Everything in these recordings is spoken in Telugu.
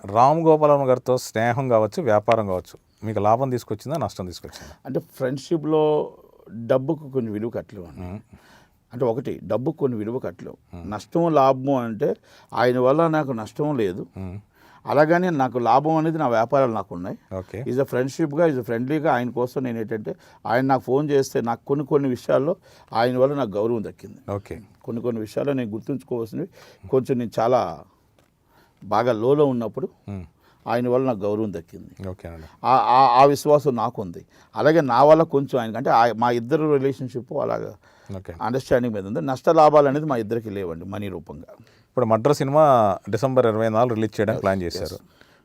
రామ్ గోపాల్ గారితో స్నేహం కావచ్చు, వ్యాపారం కావచ్చు, మీకు లాభం తీసుకొచ్చిందా, నష్టం తీసుకొచ్చిందా? అంటే ఫ్రెండ్షిప్లో డబ్బుకు కొన్ని విలువ కట్టలేవు అంటే ఒకటి డబ్బుకు కొన్ని విలువ కట్టలేవు. నష్టం లాభం అంటే ఆయన వల్ల నాకు నష్టం లేదు, అలాగని నాకు లాభం అనేది నా వ్యాపారాలు నాకు ఉన్నాయి. ఓకే, ఈజ్ అ ఫ్రెండ్షిప్గా, ఈజ్ అ ఫ్రెండ్లీగా ఆయన కోసం నేను ఏంటంటే ఆయన నాకు ఫోన్ చేస్తే నాకు కొన్ని విషయాల్లో ఆయన వల్ల నాకు గౌరవం దక్కింది. ఓకే, కొన్ని విషయాల్లో నేను గుర్తుంచుకోవాల్సినవి కొంచెం నేను చాలా బాగా లోలో ఉన్నప్పుడు ఆయన వల్ల నాకు గౌరవం దక్కింది. ఓకే అండి. ఆ విశ్వాసం నాకుంది. అలాగే నా వల్ల కొంచెం ఆయనకి అంటే మా ఇద్దరు రిలేషన్షిప్ అలాగా అండర్స్టాండింగ్ మీద ఉంది. నష్ట లాభాలు అనేది మా ఇద్దరికి లేవండి మనీ రూపంగా. ఇప్పుడు మడ్ర సినిమా December 24 రిలీజ్ చేయడానికి ప్లాన్ చేశారు.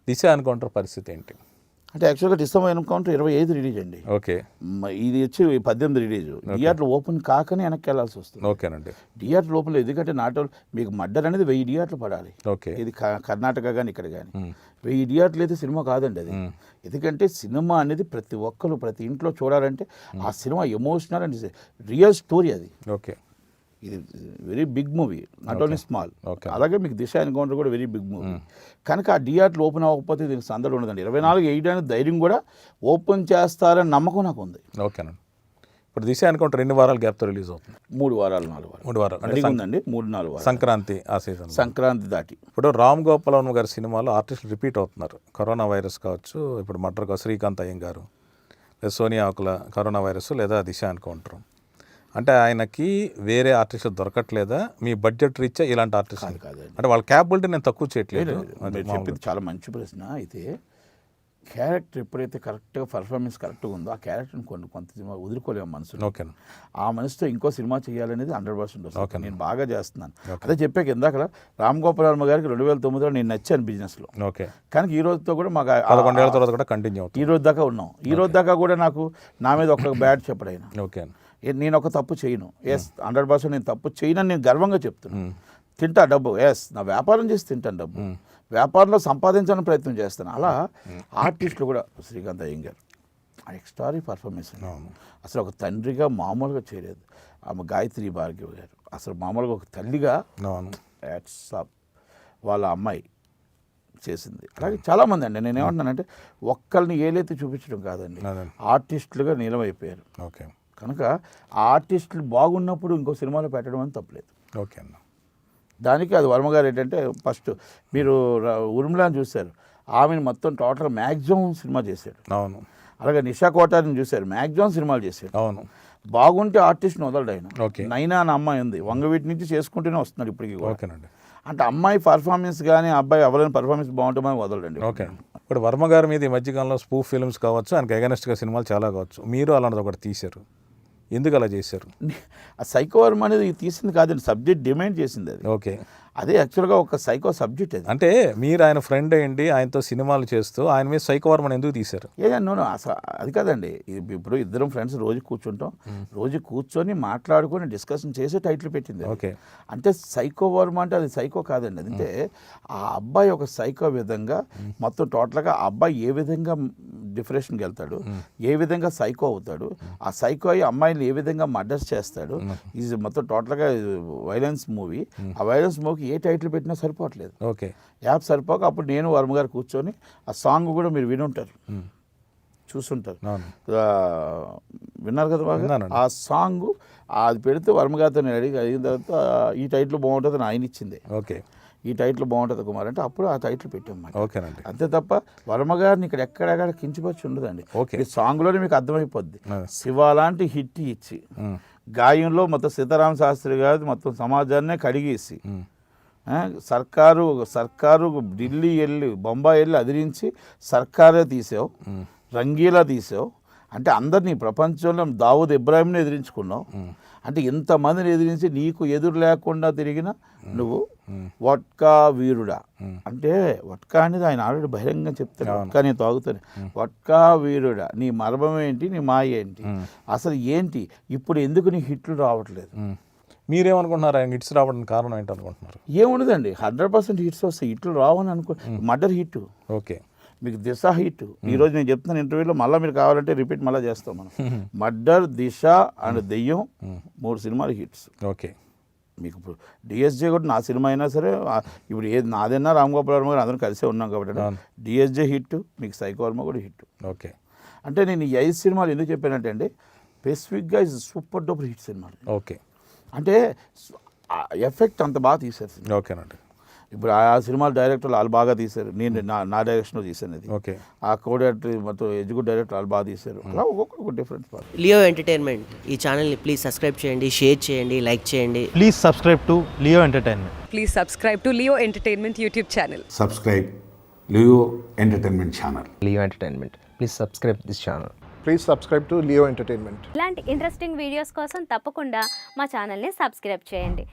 దిశ ఎన్కౌంటర్ పరిస్థితి ఏంటి? అంటే యాక్చువల్గా December ఎన్కౌంటర్ 25 రిలీజ్ అండి. ఓకే, ఇది వచ్చి 18 రిలీజ్. థియేటర్ ఓపెన్ కాకనే వెనక్కి వెళ్ళాల్సి వస్తుంది. ఓకేనండి. థియేటర్ లోపల ఎందుకంటే మీకు మడ్డర్ అనేది 1000 థియేటర్లు పడాలి. ఓకే, ఇది కర్ణాటక కానీ ఇక్కడ కానీ 1000 థియేటర్లు అయితే సినిమా కాదండి అది. ఎందుకంటే సినిమా అనేది ప్రతి ఒక్కరు ప్రతి ఇంట్లో చూడాలంటే ఆ cinema emotional and real story అది. ఓకే, ఇది very big movie, not only small. అలాగే మీకు దిశ ఎన్కౌంటర్ కూడా వెరీ బిగ్ మూవీ. కనుక ఆ థియేటర్లు ఓపెన్ అవ్వకపోతే దీనికి సందడి ఉండదండి. 24 వేయడానికి ధైర్యం కూడా ఓపెన్ చేస్తారని నమ్మకం నాకు ఉంది. ఓకేనండి. ఇప్పుడు దిశ ఎన్కౌంటర్ 2 వారాల గ్యాప్తో రిలీజ్ అవుతుంది. 3 వారాలు 4 వారాలు 3 వారాలు రెడీగా ఉందండి. 3-4 వారాలు సంక్రాంతి ఆ సీజన్, సంక్రాంతి దాటి. ఇప్పుడు రామ్ గోపాల్ గారి సినిమాలో ఆర్టిస్టులు రిపీట్ అవుతున్నారు. కరోనా వైరస్ కావచ్చు, ఇప్పుడు మడ్ర శ్రీకాంత్ అయ్యంగారు, లేదా సోనియా ఆకుల కరోనా వైరస్, లేదా దిశ ఎన్కౌంటర్. అంటే ఆయనకి వేరే ఆర్టిస్టులు దొరకట్లేదా? మీ బడ్జెట్ రీత్యా ఇలాంటి ఆర్టిస్టులు కాదండి. అంటే వాళ్ళ క్యాపబిలిటీ నేను తక్కువ చేయట్లేదు. చెప్పింది చాలా మంచి ప్రశ్న. అయితే క్యారెక్టర్ ఎప్పుడైతే కరెక్ట్గా పర్ఫార్మెన్స్ కరెక్ట్గా ఉందో ఆ క్యారెక్టర్ని కొంత సినిమా వదులుకోలేము మనసులో. ఓకే, ఆ మనసుతో ఇంకో సినిమా చేయాలనేది 100% వస్తుంది. నేను బాగా చేస్తున్నాను. అదే చెప్పాక ఇందాక రామ్ గోపాల్ వర్మ గారికి 2009లో నేను నచ్చాను బిజినెస్లో. ఓకే, కానీ ఈ రోజుతో కూడా మాకు 11 ఏళ్ల తర్వాత కూడా కంటిన్యూ అవుతుంది. ఈ రోజు దాకా ఉన్నాం. ఈ రోజు దాకా కూడా నాకు నా మీద ఒక బ్యాడ్ చెప్పడైనా. ఓకే, నేను ఒక తప్పు చేయను. 100% నేను తప్పు చేయనని నేను గర్వంగా చెప్తున్నాను. తింటా డబ్బు, నా వ్యాపారం చేసి తింటాను డబ్బు, వ్యాపారంలో సంపాదించాలని ప్రయత్నం చేస్తాను. అలా ఆర్టిస్టులు కూడా శ్రీకాంత్ అయ్యంగారు ఎక్స్ట్రారీ పర్ఫార్మెన్స్. అసలు ఒక తండ్రిగా మామూలుగా చేయలేదు. ఆమె గాయత్రి భార్గవ్ గారు అసలు మామూలుగా ఒక తల్లిగా వాళ్ళ అమ్మాయి చేసింది. అలాగే చాలామంది అండి. నేనేమంటున్నానంటే ఒక్కరిని ఏలైతే చూపించడం కాదండి, ఆర్టిస్టులుగా నీలమైపోయారు. ఓకే, కనుక ఆ ఆర్టిస్టులు బాగున్నప్పుడు ఇంకో సినిమాలో పెట్టడం అని తప్పలేదు. ఓకే అన్న. దానికి అది వర్మగారు ఏంటంటే ఫస్ట్ మీరు ఉర్మిళాని చూశారు, ఆమెను మొత్తం టోటల్ మ్యాక్సిమం సినిమా చేశాడు. అవును. అలాగే నిషా కోటాని చూశారు, మ్యాక్సిమం సినిమాలు చేశాడు. అవును. బాగుంటే ఆర్టిస్ట్ని వదలడు ఆయన. ఓకే, నైనా అని అమ్మాయి ఉంది, వంగవీటి నుంచి చేసుకుంటూనే వస్తున్నాడు ఇప్పటికీ. ఓకేనండి. అంటే అమ్మాయి పర్ఫార్మెన్స్ కానీ అబ్బాయి ఎవరైనా పర్ఫార్మెన్స్ బాగుంటే మనం వదలండి. ఓకే, ఇప్పుడు వర్మ గారి మీద ఈ మధ్యకాలంలో స్పూఫ్ ఫిల్మ్స్ కావచ్చు, ఆయనకి అగెనెస్ట్గా సినిమాలు చాలా కావచ్చు, మీరు అలాంటిది ఒకటి తీశారు. ఎందుకు అలా చేశారు? ఆ సైకో వర్మ అనేది తీసింది కాదండి, సబ్జెక్ట్ డిమాండ్ చేసింది అది. ఓకే, అదే యాక్చువల్గా ఒక సైకో సబ్జెక్ట్ అది. అంటే మీరు ఆయన ఫ్రెండ్ అయ్యండి, ఆయనతో సినిమాలు చేస్తూ ఆయన మీద సైకో వర్మని ఎందుకు తీశారు? నో అసలు అది కాదండి. ఇప్పుడు ఇద్దరం ఫ్రెండ్స్ రోజు కూర్చుంటాం, రోజు కూర్చొని మాట్లాడుకొని డిస్కషన్ చేసే టైటిల్ పెట్టింది. ఓకే, అంటే సైకో వర్మ అంటే అది సైకో కాదండి. అంటే ఆ అబ్బాయి ఒక సైకో విధంగా మొత్తం టోటల్గా ఆ అబ్బాయి ఏ విధంగా డిప్రెషన్కి వెళ్తాడు, ఏ విధంగా సైకో అవుతాడు, ఆ సైకో అయ్యి అమ్మాయిని ఏ విధంగా మర్డర్స్ చేస్తాడు, ఇది మొత్తం టోటల్గా వైలెన్స్ మూవీ. ఆ వైలెన్స్ మూవీకి ఏ టైటిల్ పెట్టినా సరిపోవట్లేదు. ఓకే, యాప్ సరిపోక అప్పుడు నేను వర్మ గారు కూర్చొని ఆ సాంగ్ కూడా మీరు వినుంటారు, చూసుంటారు, విన్నారు కదా బాగా. ఆ సాంగ్ అది పెడితే వర్మ గారితో నేను అడిగి అయిన తర్వాత ఈ టైటిల్ బాగుంటుంది ఆయన ఇచ్చింది. ఓకే, ఈ టైటిల్ బాగుంటుంది కుమార్ అంటే అప్పుడు ఆ టైటిల్ పెట్టాం. ఓకేనండి. అంతే తప్ప వర్మ గారిని ఇక్కడ ఎక్కడెక్కడ కించిపచ్చి ఉండదండి. ఓకే, ఈ సాంగ్లోనే మీకు అర్థమైపోద్ది. శివ లాంటి హిట్ ఇచ్చి గాయంలో మొత్తం సీతారామ శాస్త్రి గారు మొత్తం సమాజాన్నే కడిగేసి సర్కారు ఢిల్లీ వెళ్ళి బొంబాయి వెళ్ళి అదిరించి సర్కారే తీసావు, రంగీలా తీసావు. అంటే అందరినీ ప్రపంచంలో దావూద్ ఇబ్రాహింని ఎదిరించుకున్నావు. అంటే ఇంతమందిని ఎదిరించి నీకు ఎదురు లేకుండా తిరిగిన నువ్వు వడ్కా వీరుడా. అంటే వడ్కా అనేది ఆయన ఆల్రెడీ బహిరంగంగా చెప్తాడు, వడ్కా నేను తాగుతాను. వడ్కా వీరుడా, నీ మర్మం ఏంటి, నీ మాయ ఏంటి, అసలు ఏంటి, ఇప్పుడు ఎందుకు నీ హిట్లు రావట్లేదు? మీరేమనుకుంటున్నారు? ఆయన హిట్స్ రావడానికి కారణం ఏంటనుకుంటున్నారు? ఏముండదండి, 100% హిట్స్ వస్తాయి. హిట్లు రావని అనుకో. మర్డర్ హిట్, ఓకే, మీకు దిశ హిట్. ఈరోజు నేను చెప్తున్నాను ఇంటర్వ్యూలో, మళ్ళీ మీరు కావాలంటే రిపీట్ మళ్ళీ చేస్తాం మనం. మర్డర్, దిశ అండ్ దెయ్యం 3 సినిమాలు హిట్స్. ఓకే, మీకు ఇప్పుడు డిఎస్జే కూడా నా సినిమా అయినా సరే ఇప్పుడు ఏది నాదైనా రామ్ గోపాల్ వర్మ గారు అందరం కలిసే ఉన్నాం కాబట్టి డిఎస్జే హిట్, మీకు సైకో వర్మ కూడా హిట్. ఓకే. అంటే నేను ఈ 5 సినిమాలు ఎందుకు చెప్పానంటే అండి, స్పెసిఫిక్గా ఇస్ సూపర్ డూపర్ హిట్ సినిమాలు. ఓకే. అంటే ఎఫెక్ట్ అంత బాగా తీశారు సినిమా. ఓకేనండి. ఇప్పుడు ఆ సినిమాల డైరెక్టర్లు వాళ్ళు బాగా తీశారు, నేను నా డైరెక్షన్లో తీశాను అది. ఓకే. ఆ కో డైరెక్టర్ మొత్తం ఎగ్జిక్యూటివ్ డైరెక్టర్ వాళ్ళు బాగా తీశారు. అలా ఒక్కొక్క డిఫరెంట్ పార్ట్. లియో ఎంటర్టైన్మెంట్ ఈ ఛానల్ని ప్లీజ్ సబ్స్క్రైబ్ చేయండి, షేర్ చేయండి, లైక్ చేయండి. Please subscribe to Leo Entertainment. Please subscribe to Leo Entertainment YouTube channel. Subscribe Leo Entertainment Channel. Leo Entertainment. Please subscribe this channel. Please subscribe to Leo Entertainment. ఇలాంటి ఇంట్రెస్టింగ్ వీడియోస్ కోసం తప్పకుండా మా ఛానల్ని సబ్స్క్రైబ్ చేయండి.